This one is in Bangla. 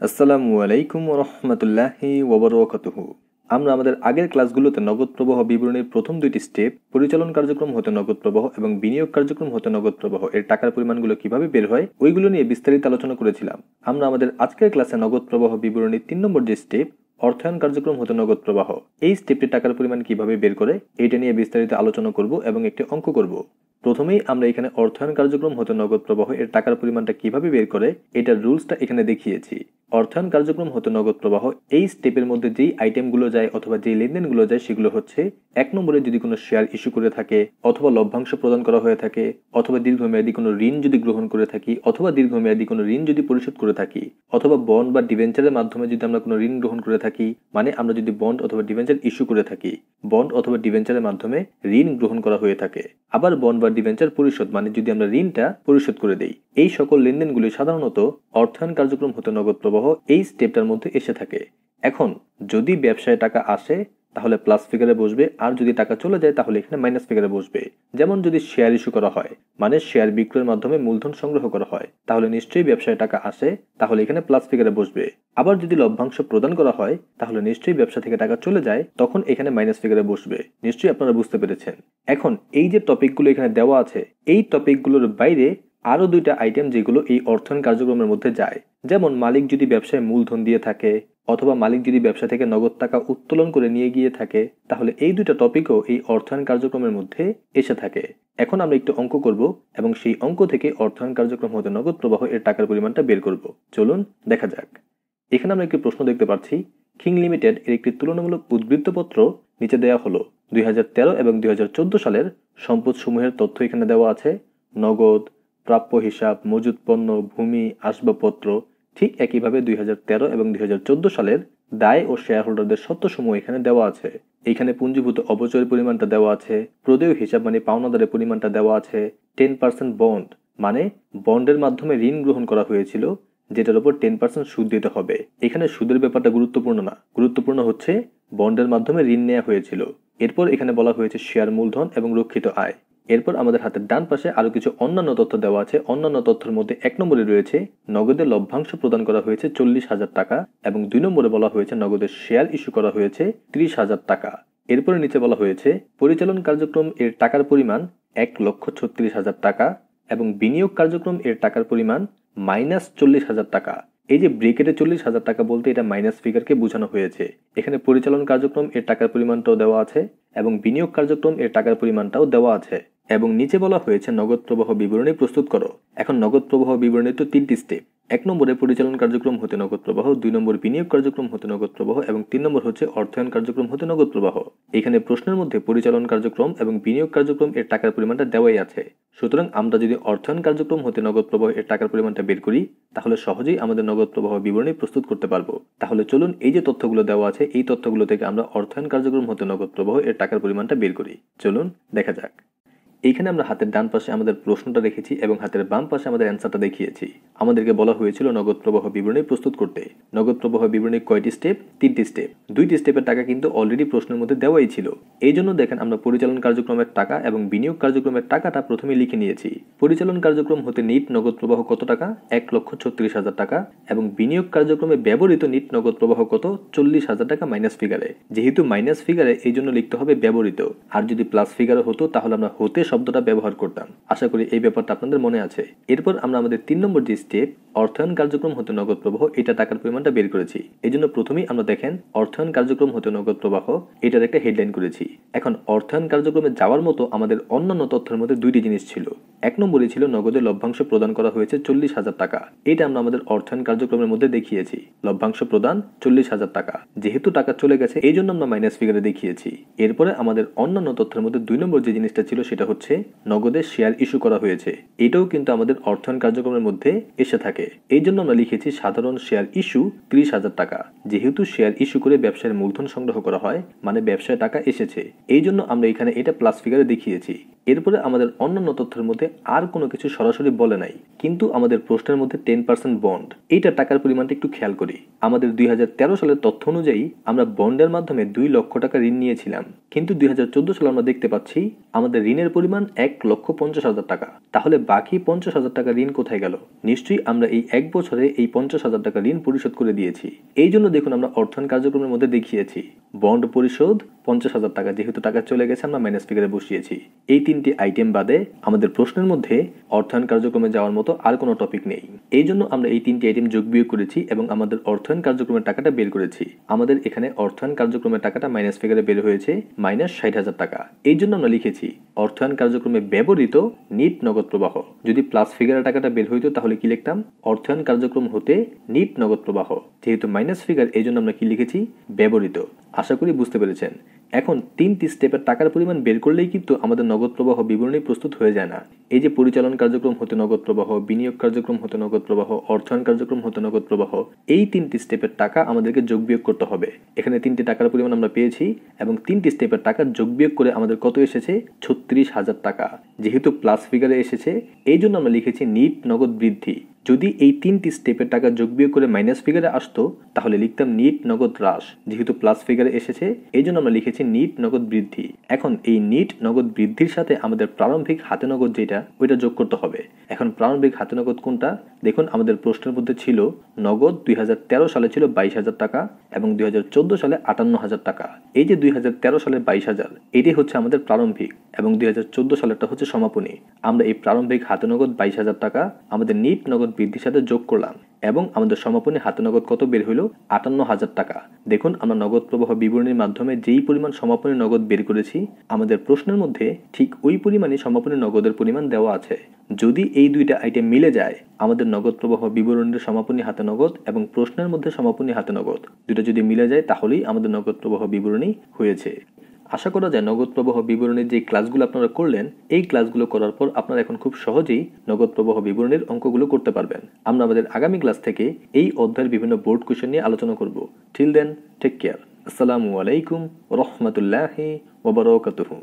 আসসালামু আলাইকুম রহমতুল্লাহি ওবরাকাতুহু। আমরা আমাদের আগের ক্লাসগুলোতে নগদ প্রবাহ বিবরণীর প্রথম দুইটি স্টেপ, পরিচালন কার্যক্রম হতে নগদ প্রবাহ এবং বিনিয়োগ কার্যক্রম হতে নগদ প্রবাহ এর টাকার পরিমাণগুলো কিভাবে বের হয় ওইগুলো নিয়ে বিস্তারিত আলোচনা করেছিলাম। আমরা আমাদের আজকের ক্লাসে নগদ প্রবাহ বিবরণীর 3 নম্বর যে স্টেপ, অর্থায়ন কার্যক্রম হতে নগদ প্রবাহ, এই স্টেপটি টাকার পরিমাণ কিভাবে বের করে এটা নিয়ে বিস্তারিত আলোচনা করব এবং একটি অঙ্ক করব। প্রথমেই আমরা এখানে অর্থায়ন কার্যক্রম হতে নগদ প্রবাহ এর টাকার পরিমাণটা কিভাবে বের করে এটার রুলসটা এখানে দেখিয়েছি। অর্থায়ন কার্যক্রম হতে নগদ প্রবাহ এই স্টেপের মধ্যে যেই আইটেমগুলো যায় অথবা যেই লেনদেনগুলো যায় সেগুলো হচ্ছে, 1 নম্বরে যদি কোনো শেয়ার ইস্যু করে থাকে অথবা লভ্যাংশ প্রদান করা হয়ে থাকে অথবা দীর্ঘমেয়াদী কোনো ঋণ যদি গ্রহণ করে থাকি অথবা দীর্ঘমেয়াদী কোনো ঋণ যদি পরিশোধ করে থাকি অথবা বন্ড বা ডিবেঞ্চারের মাধ্যমে যদি আমরা কোনো ঋণ গ্রহণ করে থাকি, মানে আমরা যদি বন্ড অথবা ডিবেঞ্চার ইস্যু করে থাকি, বন্ড অথবা ডিবেঞ্চারের মাধ্যমে ঋণ গ্রহণ করা হয়ে থাকে, আবার বন্ড বা ডিবেঞ্চার পরিশোধ মানে যদি আমরা ঋণটা পরিশোধ করে দেই, এই সকল লেনদেনগুলি সাধারণত অর্থায়ন কার্যক্রম হতে নগদ প্রবাহ এই স্টেপটার মধ্যে এসে থাকে। এখন যদি ব্যবসায় টাকা আসে তাহলে প্লাস ফিগারে বসবে, আর যদি টাকা চলে যায় তাহলে এখানে মাইনাস ফিগারে বসবে। যেমন যদি শেয়ার ইস্যু করা হয় মানে শেয়ার বিক্রয়ের মাধ্যমে মূলধন সংগ্রহ করা হয় তাহলে নিশ্চয়ই ব্যবসায় টাকা আসে, তাহলে এখানে প্লাস ফিগারে বসবে। আবার যদি লভ্যাংশ প্রদান করা হয় তাহলে নিশ্চয়ই ব্যবসা থেকে টাকা চলে যায়, তখন এখানে মাইনাস ফিগারে বসবে। নিশ্চয়ই আপনারা বুঝতে পেরেছেন। এখন এই যে টপিকগুলো এখানে দেওয়া আছে, এই টপিকগুলোর বাইরে আরো দুইটা আইটেম যেগুলো এই অর্থায়ন কার্যক্রমের মধ্যে যায়, যেমন মালিক যদি ব্যবসায় মূলধন দিয়ে থাকে অথবা মালিক যদি ব্যবসা থেকে নগদ টাকা উত্তোলন করে নিয়ে গিয়ে থাকে, তাহলে এই দুইটা টপিকও এই অর্থায়ন কার্যক্রমের মধ্যে এসে থাকে। এখন আমরা একটু অঙ্ক করব এবং সেই অঙ্ক থেকে অর্থায়ন কার্যক্রম হতে নগদ প্রবাহ এর টাকার পরিমাণটা বের করব। চলুন দেখা যাক। এখানে আমরা একটি প্রশ্ন দেখতে পাচ্ছি, কিং লিমিটেড এর একটি তুলনামূলক উদ্বৃত্তপত্র নিচে দেওয়া হলো। 2013 এবং 2014 সালের সম্পদ সমূহের তথ্য এখানে দেওয়া আছে। নগদ, প্রাপ্য হিসাব, মজুত পণ্য, ভূমি, আসবাবপত্র। ঠিক একইভাবে 2013 এবং 2014 সালের দায় ও শেয়ার হোল্ডারদের সত্যসমূহ এখানে দেওয়া আছে। এখানে পুঞ্জীভূত অপচয়ের পরিমাণটা দেওয়া আছে, প্রদেয় হিসাব মানে পাওনাদারের পরিমাণটা দেওয়া আছে, 10% বন্ড মানে বন্ডের মাধ্যমে ঋণ গ্রহণ করা হয়েছিল যেটার উপর 10% সুদ দিতে হবে। এখানে সুদের ব্যাপারটা গুরুত্বপূর্ণ না, গুরুত্বপূর্ণ হচ্ছে বন্ডের মাধ্যমে ঋণ নেওয়া হয়েছিল। এরপর এখানে বলা হয়েছে শেয়ার মূলধন এবং রক্ষিত আয়। এরপর আমাদের হাতের ডান পাশে আরো কিছু অন্যান্য তথ্য দেওয়া আছে। অন্যান্য তথ্যের মধ্যে 1 নম্বরে রয়েছে নগদে লভ্যাংশ প্রদান করা হয়েছে 40,000 টাকা এবং 2 নম্বরে বলা হয়েছে নগদের শেয়ার ইস্যু করা হয়েছে 30,000 টাকা। এরপরে নিচে বলা হয়েছে পরিচালন কার্যক্রম এর টাকার পরিমাণ 1,36,000 টাকা এবং বিনিয়োগ কার্যক্রম এর টাকার পরিমাণ -40,000 টাকা। এই যে ব্রেকেটে 40,000 টাকা বলতে এটা মাইনাস ফিগারকে বোঝানো হয়েছে। এখানে পরিচালন কার্যক্রম এর টাকার পরিমাণটাও দেওয়া আছে এবং বিনিয়োগ কার্যক্রম এর টাকার পরিমাণটাও দেওয়া আছে এবং নিচে বলা হয়েছে নগদ প্রবাহ বিবরণী প্রস্তুত করো। এখন নগদ প্রবাহ বিবরণীর তো 3টি স্টেপ। 1 নম্বরে পরিচালন কার্যক্রম হতে নগদ প্রবাহ, 2 নম্বর বিনিয়োগ কার্যক্রম হতে নগদ প্রবাহ এবং 3 নম্বর হচ্ছে অর্থায়ন কার্যক্রম হতে নগদ প্রবাহ। এখানে প্রশ্নের মধ্যে পরিচালন কার্যক্রম এবং বিনিয়োগ কার্যক্রম এর টাকার পরিমাণটা দেওয়াই আছে। সুতরাং আমরা যদি অর্থায়ন কার্যক্রম হতে নগদ প্রবাহ এর টাকার পরিমাণটা বের করি তাহলে সহজেই আমাদের নগদ প্রবাহ বিবরণী প্রস্তুত করতে পারবো। তাহলে চলুন এই যে তথ্যগুলো দেওয়া আছে এই তথ্যগুলো থেকে আমরা অর্থায়ন কার্যক্রম হতে নগদ প্রবাহ এর টাকার পরিমাণটা বের করি। চলুন দেখা যাক। এইখানে আমরা হাতের ডান পাশে আমাদের প্রশ্নটা রেখেছি এবং হাতের বাম পাশে আমাদের অ্যান্সারটা দেখিয়েছি। আমাদেরকে বলা হয়েছিল নগদ প্রবাহ বিবরণী প্রস্তুত করতে। নগদ প্রবাহ বিবরণী কয়টি স্টেপ? 3টি স্টেপ। 2টি স্টেপের টাকা কিন্তু অলরেডি প্রশ্নের মধ্যে দেওয়াই ছিল। এই জন্য দেখেন আমরা পরিচালন কার্যক্রমের টাকা এবং বিনিয়োগ কার্যক্রমের টাকাটা প্রথমে লিখে নিয়েছি। পরিচালন কার্যক্রম হতে নিট নগদ প্রবাহ কত টাকা? 1,36,000 টাকা এবং বিনিয়োগ কার্যক্রমে ব্যবহৃত নিট নগদ প্রবাহ কত? 40,000 টাকা মাইনাস ফিগারে। যেহেতু মাইনাস ফিগারে এই জন্য লিখতে হবে ব্যবহৃত, আর যদি প্লাস ফিগারে হতো তাহলে আমরা হতে শব্দটা ব্যবহার করতাম। আশা করি এই ব্যাপারটা আপনাদের মনে আছে। এরপর আমরা আমাদের 3 নম্বর যে স্টেপ, অর্থায়ন কার্যক্রম হতে নগদ প্রবাহ, এটা টাকার পরিমাণটা বের করেছি। এই জন্য প্রথমেই আমরা দেখেন অর্থায়ন কার্যক্রম হতে নগদ প্রবাহ এটার একটা হেডলাইন করেছি। এখন অর্থায়ন কার্যক্রমে যাওয়ার মতো আমাদের অন্যান্য তথ্যের মধ্যে 2টি জিনিস ছিল। 1 নম্বরে ছিল নগদে লভ্যাংশ প্রদান করা হয়েছে 40,000 টাকা। এটা আমরা আমাদের অর্থায়ন কার্যক্রমের মধ্যে দেখিয়েছি। লভ্যাংশ প্রদান 40,000 টাকা। যেহেতু টাকা চলে গেছে এই জন্য আমরা মাইনাস ফিগারে দেখিয়েছি। এরপরে আমাদের অন্যান্য তথ্যের মধ্যে 2 নম্বর যে জিনিসটা ছিল সেটা হচ্ছে নগদে শেয়ার ইস্যু করা হয়েছে। এটাও কিন্তু আমাদের অর্থায়ন কার্যক্রমের মধ্যে এসে থাকে। এই জন্য আমরা লিখেছি সাধারণ শেয়ার ইস্যু 30,000 টাকা। যেহেতু শেয়ার ইস্যু করে ব্যবসায়ের মূলধন সংগ্রহ করা হয় মানে ব্যবসায় টাকা এসেছে, এই জন্য আমরা এখানে এটা প্লাস ফিগারে দেখিয়েছি। এরপরে আমাদের অন্যান্য তথ্যের মধ্যে আর কোনো কিছু সরাসরি বলে নাই, কিন্তু আমাদের প্রশ্নের মধ্যে 10% বন্ড, এইটা টাকার পরিমাণটা একটু খেয়াল করি। আমাদের 2013 সালের তথ্য অনুযায়ী আমরা বন্ডের মাধ্যমে 2 লক্ষ টাকা ঋণ নিয়েছিলাম, কিন্তু 2014 সালে আমরা দেখতে পাচ্ছি আমাদের ঋণের পরিমাণ 1,50,000 টাকা। তাহলে বাকি 50,000 টাকা ঋণ কোথায় গেল? নিশ্চয়ই আমরা এই এক বছরে এই 50,000 টাকা ঋণ পরিশোধ করে দিয়েছি। এই জন্য দেখুন আমরা অর্থায়ন কার্যক্রমের মধ্যে দেখিয়েছি বন্ড পরিশোধ 50,000 টাকা, যেহেতু টাকা চলে গেছে আমরা মাইনাস ফিগারে বসিয়েছি। এই 3টি আইটেম বাদে আমাদের প্রশ্নের মধ্যে অর্থায়ন কার্যক্রমে যাওয়ার মতো আর কোনো টপিক নেই। এই জন্য আমরা এই 3টি আইটেম যোগ বিয়োগ করেছি এবং আমাদের অর্থায়ন কার্যক্রমের টাকাটা বের করেছি। আমাদের এখানে অর্থায়ন কার্যক্রমের টাকাটা মাইনাস ফিগারে বের হয়েছে -60,000 টাকা। এই জন্য আমরা লিখেছি অর্থায়ন কার্যক্রমে ব্যবহৃত নিট নগদ প্রবাহ। যদি প্লাস ফিগারের টাকাটা বের হইতো তাহলে কি লিখতাম? অর্থায়ন কার্যক্রম হতে নিট নগদ প্রবাহ। যেহেতু মাইনাস ফিগার এই জন্য আমরা কি লিখেছি? ব্যবহৃত। আশা করি বুঝতে পেরেছেন। এখন 3টি স্টেপের টাকার পরিমাণ বের করলেই কিন্তু আমাদের নগদ প্রবাহ বিবরণী প্রস্তুত হয়ে যায় না। এই যে পরিচালন কার্যক্রম হতে নগদ প্রবাহ, বিনিয়োগ কার্যক্রম হতে নগদ প্রবাহ, অর্থায়ন কার্যক্রম হতে নগদ প্রবাহ, এই 3টি স্টেপের টাকা আমাদেরকে যোগ বিয়োগ করতে হবে। এখানে 3টি টাকার পরিমাণ আমরা পেয়েছি এবং 3টি স্টেপের টাকা যোগ বিয়োগ করে আমাদের কত এসেছে? 36,000 টাকা। যেহেতু প্লাস ফিগারে এসেছে এই জন্য আমরা লিখেছি নিট নগদ বৃদ্ধি। যদি এই 3টি স্টেপের টাকা যোগ বিয়োগ করে মাইনাস ফিগারে আসতো তাহলে লিখতাম নিট নগদ হ্রাস। যেহেতু প্লাস ফিগারে এসেছে এই জন্য আমরা লিখেছি নিট নগদ বৃদ্ধি। এখন এই নিট নগদ বৃদ্ধির সাথে আমাদের প্রারম্ভিক হাতে নগদ যেটা ওইটা যোগ করতে হবে। এখন প্রারম্ভিক হাতে নগদ কোনটা? দেখুন আমাদের প্রশ্নের মধ্যে ছিল নগদ 2013 সালে ছিল 22,000 টাকা এবং 2014 সালে 58,000 টাকা। এই যে 2013 সালে 22,000 এটি হচ্ছে আমাদের প্রারম্ভিক এবং 2014 সালেরটা হচ্ছে সমাপনী। আমরা এই প্রারম্ভিক হাতে নগদ 22,000 টাকা আমাদের নিট নগদ বৃদ্ধির সাথে যোগ করলাম এবং আমাদের সমাপনী হাতে নগদ কত বের হইল? 58,000 টাকা। দেখুন আমরা নগদ প্রবাহ বিবরণীর মাধ্যমে যেই পরিমাণ সমাপনী নগদ বের করেছি আমাদের প্রশ্নের মধ্যে ঠিক ওই পরিমাণই সমাপনী নগদের পরিমাণ দেওয়া আছে। যদি এই দুইটা আইটেম মিলে যায় আমাদের নগদ প্রবাহ বিবরণীর সমাপনী হাতে নগদ এবং প্রশ্নের মধ্যে সমাপনী হাতে নগদ দুটো যদি মিলে যায় তাহলেই আমাদের নগদ প্রবাহ বিবরণী হয়েছে। আশা করা যায় নগদ প্রবাহ বিবরণীর যে ক্লাসগুলো আপনারা করলেন এই ক্লাসগুলো করার পর আপনারা এখন খুব সহজেই নগদ প্রবাহ বিবরণীর অঙ্কগুলো করতে পারবেন। আমরা আমাদের আগামী ক্লাস থেকে এই অধ্যায়ের বিভিন্ন বোর্ড কোয়েশ্চেন নিয়ে আলোচনা করব। Till then take care. আসসালামু আলাইকুম ওয়া রাহমাতুল্লাহি ওয়া বারাকাতুহু।